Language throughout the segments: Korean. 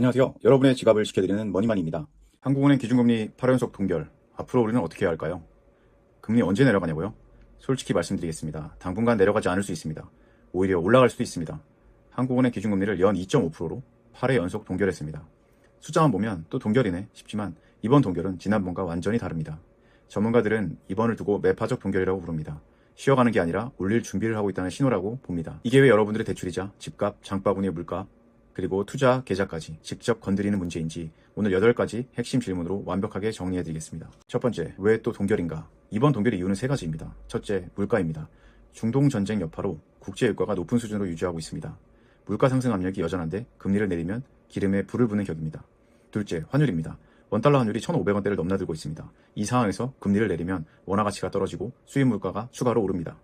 안녕하세요. 여러분의 지갑을 지켜드리는 머니만입니다. 한국은행 기준금리 8연속 동결. 앞으로 우리는 어떻게 해야 할까요? 금리 언제 내려가냐고요? 솔직히 말씀드리겠습니다. 당분간 내려가지 않을 수 있습니다. 오히려 올라갈 수도 있습니다. 한국은행 기준금리를 연 2.5%로 8회 연속 동결했습니다. 숫자만 보면 또 동결이네 싶지만 이번 동결은 지난번과 완전히 다릅니다. 전문가들은 이번을 두고 매파적 동결이라고 부릅니다. 쉬어가는 게 아니라 올릴 준비를 하고 있다는 신호라고 봅니다. 이게 왜 여러분들의 대출이자 집값, 장바구니의 물가, 그리고 투자 계좌까지 직접 건드리는 문제인지 오늘 8가지 핵심 질문으로 완벽하게 정리해드리겠습니다. 첫 번째, 왜 또 동결인가? 이번 동결의 이유는 3가지입니다. 첫째, 물가입니다. 중동 전쟁 여파로 국제 유가가 높은 수준으로 유지하고 있습니다. 물가 상승 압력이 여전한데 금리를 내리면 기름에 불을 붙는 격입니다. 둘째, 환율입니다. 원달러 환율이 1,500원대를 넘나들고 있습니다. 이 상황에서 금리를 내리면 원화 가치가 떨어지고 수입 물가가 추가로 오릅니다.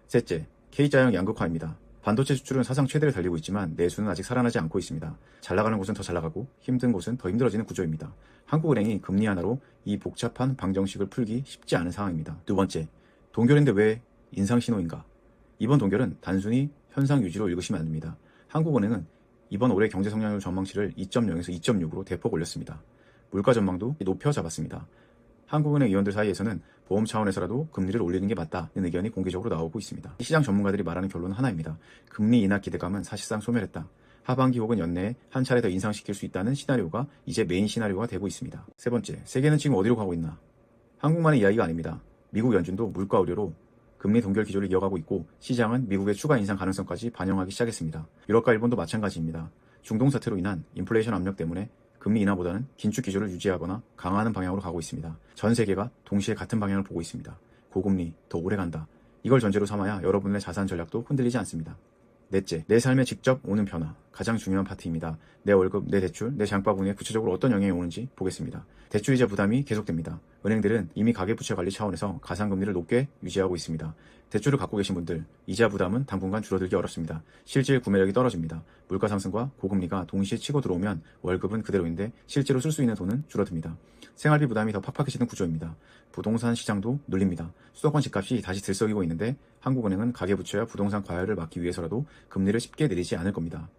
셋째, K자형 양극화입니다. 반도체 수출은 사상 최대를 달리고 있지만 내수는 아직 살아나지 않고 있습니다. 잘 나가는 곳은 더 잘 나가고 힘든 곳은 더 힘들어지는 구조입니다. 한국은행이 금리 하나로 이 복잡한 방정식을 풀기 쉽지 않은 상황입니다. 두 번째, 동결인데 왜 인상 신호인가? 이번 동결은 단순히 현상 유지로 읽으시면 안 됩니다. 한국은행은 이번 올해 경제 성장률 전망치를 2.0에서 2.6으로 대폭 올렸습니다. 물가 전망도 높여 잡았습니다. 한국은행 위원들 사이에서는 보험 차원에서라도 금리를 올리는 게 맞다는 의견이 공개적으로 나오고 있습니다. 시장 전문가들이 말하는 결론은 하나입니다. 금리 인하 기대감은 사실상 소멸했다. 하반기 혹은 연내에 한 차례 더 인상시킬 수 있다는 시나리오가 이제 메인 시나리오가 되고 있습니다. 세 번째, 세계는 지금 어디로 가고 있나? 한국만의 이야기가 아닙니다. 미국 연준도 물가 우려로 금리 동결 기조를 이어가고 있고 시장은 미국의 추가 인상 가능성까지 반영하기 시작했습니다. 유럽과 일본도 마찬가지입니다. 중동 사태로 인한 인플레이션 압력 때문에 금리 인하보다는 긴축 기조를 유지하거나 강화하는 방향으로 가고 있습니다. 전 세계가 동시에 같은 방향을 보고 있습니다. 고금리, 더 오래 간다. 이걸 전제로 삼아야 여러분의 자산 전략도 흔들리지 않습니다. 넷째, 내 삶에 직접 오는 변화. 가장 중요한 파트입니다. 내 월급, 내 대출, 내 장바구니에 구체적으로 어떤 영향이 오는지 보겠습니다. 대출이자 부담이 계속됩니다. 은행들은 이미 가계부채 관리 차원에서 가상금리를 높게 유지하고 있습니다. 대출을 갖고 계신 분들, 이자 부담은 당분간 줄어들기 어렵습니다. 실질 구매력이 떨어집니다. 물가 상승과 고금리가 동시에 치고 들어오면 월급은 그대로인데 실제로 쓸 수 있는 돈은 줄어듭니다. 생활비 부담이 더 팍팍해지는 구조입니다. 부동산 시장도 눌립니다. 수도권 집값이 다시 들썩이고 있는데 한국은행은 가계부채와 부동산 과열을 막기 위해서라도 금리를 쉽게 내리지 않을 겁니다.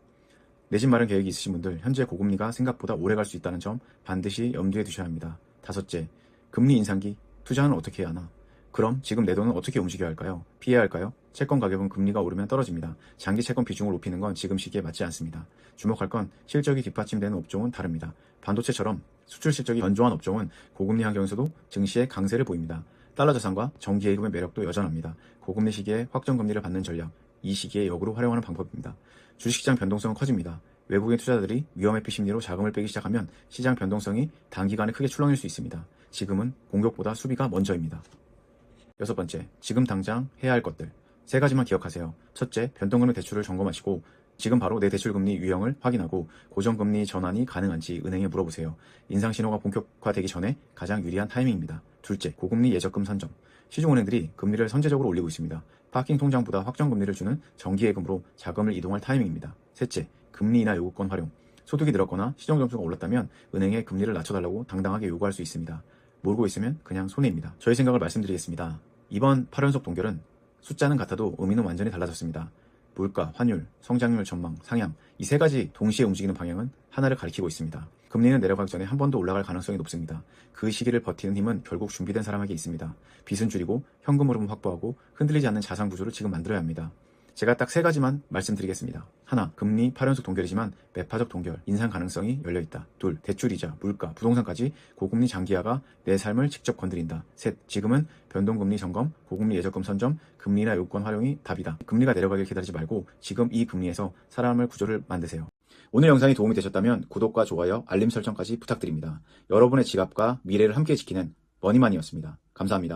내 집 마련 계획이 있으신 분들, 현재 고금리가 생각보다 오래 갈 수 있다는 점 반드시 염두에 두셔야 합니다. 다섯째, 금리 인상기, 투자는 어떻게 해야 하나? 그럼 지금 내 돈은 어떻게 움직여야 할까요? 피해야 할까요? 채권 가격은 금리가 오르면 떨어집니다. 장기 채권 비중을 높이는 건 지금 시기에 맞지 않습니다. 주목할 건 실적이 뒷받침되는 업종은 다릅니다. 반도체처럼 수출 실적이 견조한 업종은 고금리 환경에서도 증시에 강세를 보입니다. 달러 자산과 정기예금의 매력도 여전합니다. 고금리 시기에 확정금리를 받는 전략, 이 시기에 역으로 활용하는 방법입니다. 주식시장 변동성은 커집니다. 외국인 투자자들이 위험회피 심리로 자금을 빼기 시작하면 시장 변동성이 단기간에 크게 출렁일 수 있습니다. 지금은 공격보다 수비가 먼저입니다. 여섯 번째, 지금 당장 해야 할 것들. 3가지만 기억하세요. 첫째, 변동금리 대출을 점검하시고 지금 바로 내 대출금리 유형을 확인하고 고정금리 전환이 가능한지 은행에 물어보세요. 인상신호가 본격화되기 전에 가장 유리한 타이밍입니다. 둘째, 고금리 예적금 선점. 시중은행들이 금리를 선제적으로 올리고 있습니다. 파킹 통장보다 확정금리를 주는 정기예금으로 자금을 이동할 타이밍입니다. 셋째, 금리 인하 요구권 활용. 소득이 늘었거나 시정점수가 올랐다면 은행에 금리를 낮춰달라고 당당하게 요구할 수 있습니다. 모르고 있으면 그냥 손해입니다. 저희 생각을 말씀드리겠습니다. 이번 8연속 동결은 숫자는 같아도 의미는 완전히 달라졌습니다. 물가, 환율, 성장률 전망, 상향 이 3가지 동시에 움직이는 방향은 하나를 가리키고 있습니다. 금리는 내려가기 전에 한 번 더 올라갈 가능성이 높습니다. 그 시기를 버티는 힘은 결국 준비된 사람에게 있습니다. 빚은 줄이고 현금 흐름을 확보하고 흔들리지 않는 자산 구조를 지금 만들어야 합니다. 제가 딱 3가지만 말씀드리겠습니다. 하나, 금리 8연속 동결이지만 매파적 동결, 인상 가능성이 열려있다. 둘, 대출이자, 물가, 부동산까지 고금리 장기화가 내 삶을 직접 건드린다. 셋, 지금은 변동금리 점검, 고금리 예적금 선점, 금리나 요구권 활용이 답이다. 금리가 내려가길 기다리지 말고 지금 이 금리에서 살아남을 구조를 만드세요. 오늘 영상이 도움이 되셨다면 구독과 좋아요, 알림 설정까지 부탁드립니다. 여러분의 지갑과 미래를 함께 지키는 머니만이었습니다. 감사합니다.